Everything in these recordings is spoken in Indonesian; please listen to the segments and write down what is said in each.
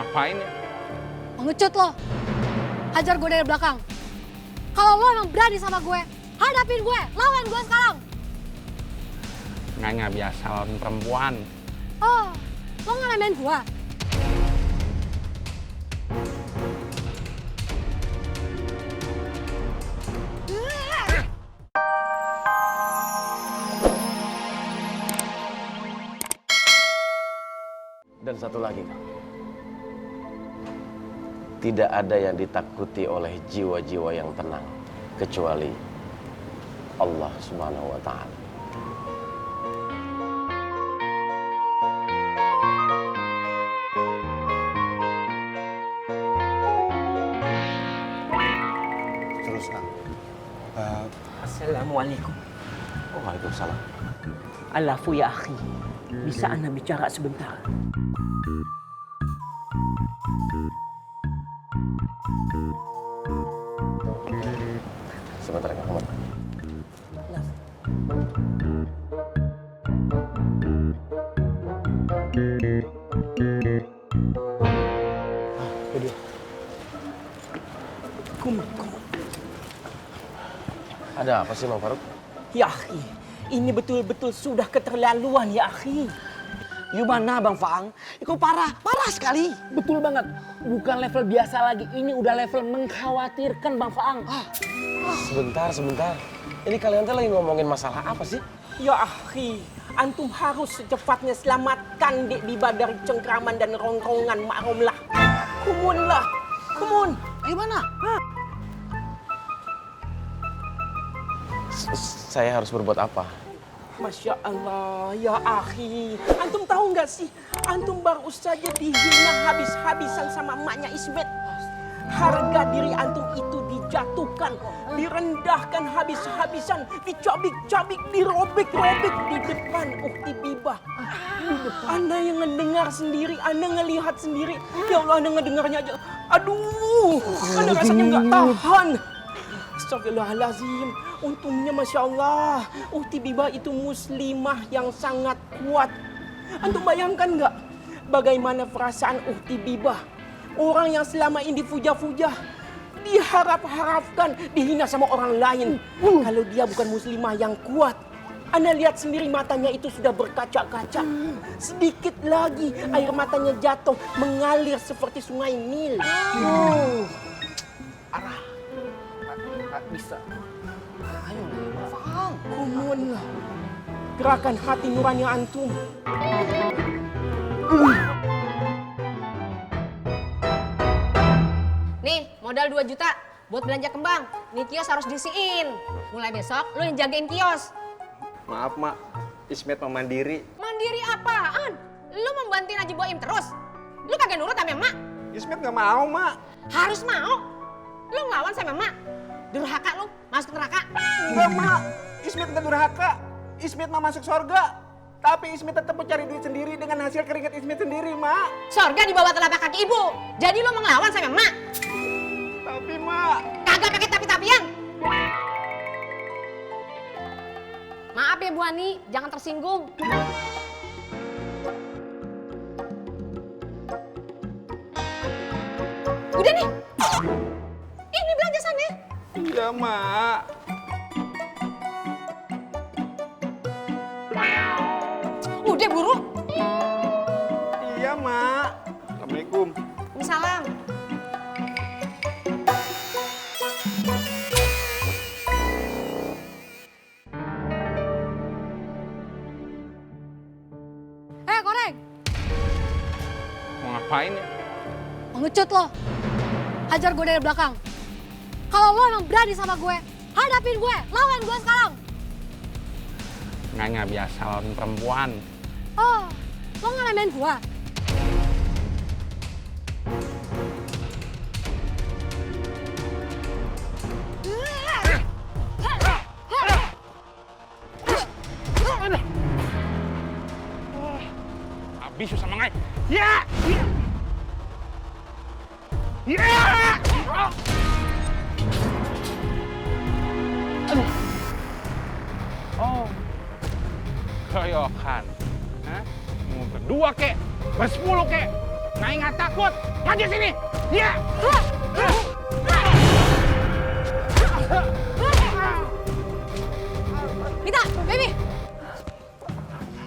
ngapain ya? Pengecut lo. Hajar gue dari belakang. Kalau lo emang berani sama gue, hadapin gue, lawan gue sekarang. Nggak biasa lawan perempuan. Oh, lo ngalamin gue? Dan satu lagi, Kang. Tidak ada yang ditakuti oleh jiwa-jiwa yang tenang kecuali Allah Subhanahu wa Ta'ala. Terus, Kang. Assalamualaikum. Waalaikumsalam. Alafu ya akhi, bisa anda bicara sebentar? Sebentar, Kang Ahmad. Kum. Ada apa sih, Bang Faruk? Ya akhi, ini betul-betul sudah keterlaluan ya akhi. Gimana Bang Faang? Itu parah sekali. Betul banget, bukan level biasa lagi, ini udah level mengkhawatirkan Bang Faang. Sebentar. Ini kalian tuh lagi ngomongin masalah apa sih? Ya akhi, antum harus secepatnya selamatkan Dek Biba dari cengkraman dan rongkongan Mak Romlah. Kumun. Gimana? Saya harus berbuat apa? Masya Allah, ya akhi. Antum tahu nggak sih, antum baru saja dihina habis-habisan sama emaknya Ismet. Harga diri antum itu dijatuhkan, direndahkan habis-habisan, dicabik-cabik, dirobek-robek di depan Ukti Bibah. Anda yang ngedengar sendiri, Anda ngelihat sendiri. Ya Allah, Anda ngedengarnya aja. Aduh, Anda rasanya nggak tahan. Astagfirullahaladzim. Untungnya Masya Allah, Ukti Bibah itu muslimah yang sangat kuat. Antum bayangkan nggak bagaimana perasaan Ukti Bibah? Orang yang selama ini dipuja-puja, diharap-harapkan, dihina sama orang lain. Kalau dia bukan muslimah yang kuat. Anda lihat sendiri matanya itu sudah berkaca-kaca. Sedikit lagi air matanya jatuh mengalir seperti sungai Nil. Bisa. Ayo Bang Faang. Kumun lah. Gerakan hati nurani antum. Nih, modal 2 juta buat belanja kembang. Nih kios harus diisiin. Mulai besok lu yang jagain kios. Maaf, Mak. Ismet mau mandiri. Mandiri apaan? Lu mau bantuin Haji Boim terus? Lu kagak nurut sama emak? Ismet nggak mau, Mak. Harus mau. Lu ngelawan sama emak? Durhaka lu, masuk neraka. Enggak, Mak. Ismet nggak durhaka. Ismet mau masuk surga. Tapi Ismet tetap mencari duit sendiri dengan hasil keringat Ismet sendiri, Mak. Sorga di bawah telapak kaki ibu. Jadi lu mau ngelawan sama emak? Tapi, Mak. Kagak pakai tapi-tapian. Maaf ya Bu Ani, jangan tersinggung. Udah nih. Ini belanjaannya. Iya, Mak. Udah buru. Iya, Mak. Assalamualaikum. Salam. Koreng. Mau ngapain ya? Pengecut lo. Hajar gue dari belakang. Kalau lo emang berani sama gue, hadapin gue, lawan gue sekarang. Nggak biasa lawan perempuan. Oh, lo ngalamin gue? Habis sama ngai. Ya! Ya! Oh, keroyokan. Hah? Mau berdua kek, bersepuluh kek. nggak takut. Maju sini. Ya. Mita, baby.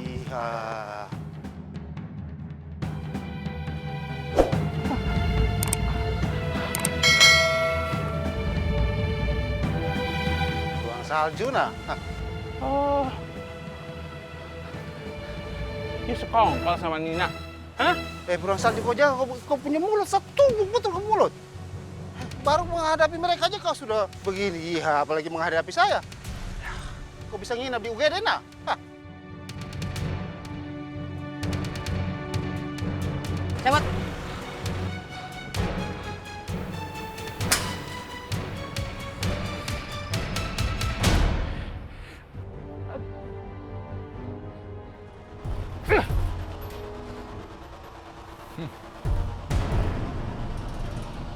Iya. Ruang salju nah. Hah, Oh. Dia sekongkol sama Nina. Hah? beruang salju kau punya mulut satu tubuh betul ke mulut. Baru menghadapi mereka aja kau sudah begini. Iya, apalagi menghadapi saya. Kau bisa nginap di UGD nah. Hah. Cabut.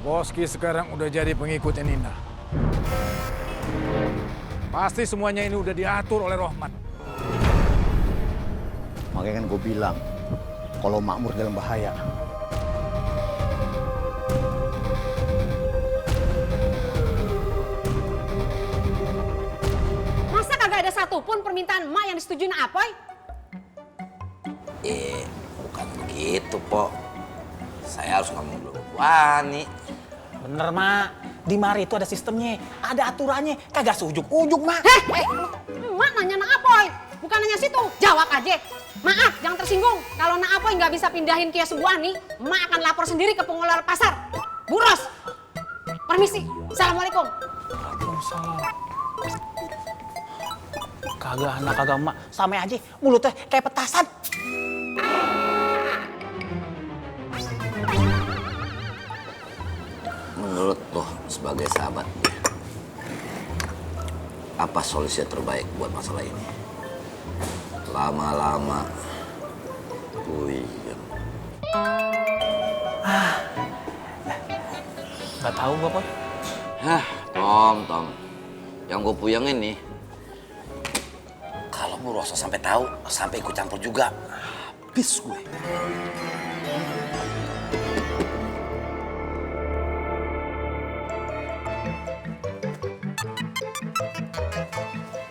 Boski sekarang udah jadi pengikutnya Nina. Pasti semuanya ini udah diatur oleh Rohmat. Makanya kan gue bilang, kalau makmur dalam bahaya. Masa kagak ada satupun permintaan emak yang disetujuin Apoy? Bukan begitu, Pok. Saya harus ngomong dulu. Wani. Bener, Mak. Di mari itu ada sistemnya, ada aturannya. Kagak seujuk-ujuk, Mak. Emak nanya na Apoy, bukan nanya situ. Jawab aja. Maaf, jangan tersinggung. Kalau na Apoy nggak bisa pindahin Kia Sebuani, emak akan lapor sendiri ke pengelola pasar. Bu Ros, permisi. Assalamualaikum. Waalaikumsalam. Kagak anak kagak emak, sama aja mulutnya kayak petasan. Menurut lo sebagai sahabat dia, apa solusi terbaik buat masalah ini? Lama-lama puyeng. Gak tahu gua, Pok. Tom. Yang gue puyengin nih, kalau Bu Rosa sampai tahu, sampai ikut campur juga, habis gue.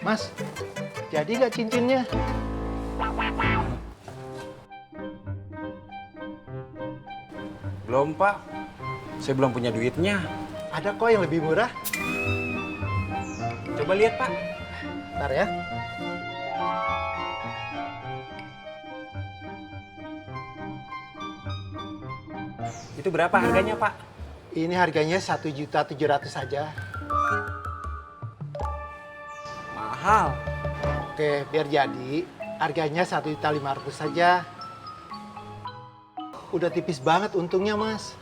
Mas, jadi nggak cincinnya? Belum, Pak. Saya belum punya duitnya. Ada kok yang lebih murah. Coba lihat, Pak. Ntar ya. Itu berapa harganya, Pak? Ini harganya 1.700.000 saja. Mahal. Oke, biar jadi harganya 1.500.000 saja. Udah tipis banget untungnya, Mas.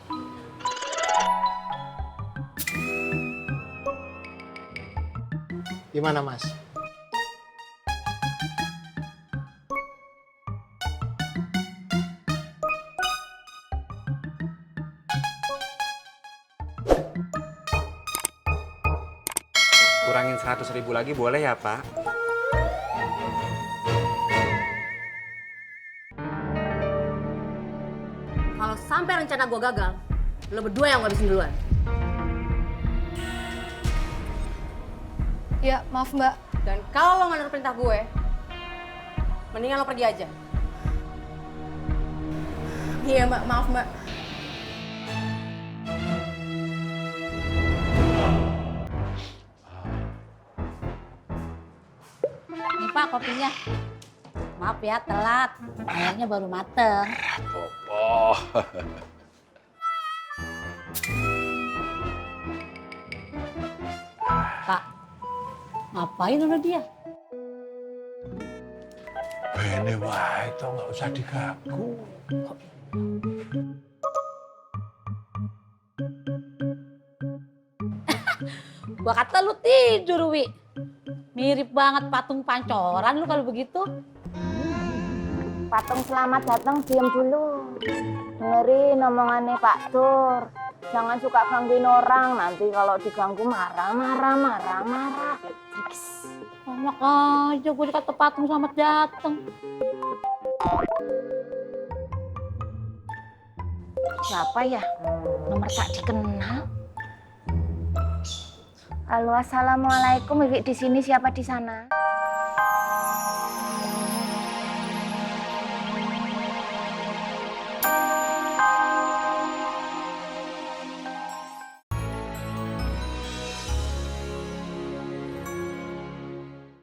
Gimana, Mas? Kurangin 100.000 lagi boleh ya, Pak? Kalau sampai rencana gue gagal, lo berdua yang ngabisin duluan. Ya, maaf Mbak. Dan kalau lo nggak nurut perintah gue, mendingan lo pergi aja. Iya Mbak, maaf Mbak. Nih Pak kopinya. Maaf ya telat, airnya baru mateng. Popo. Pak, ngapain udah dia? Bene wae itu nggak usah diganggu. Gua kata lu tidur, Wi. Mirip banget patung pancoran lu kalau begitu. Patung selamat datang, diam dulu. Dengerin omongannya Pak Tur. Jangan suka gangguin orang, nanti kalau diganggu marah. Enak aja gue dikata patung selamat datang. Siapa ya? Nomor tak dikenal. Halo, assalamualaikum. Ibu di sini, siapa di sana?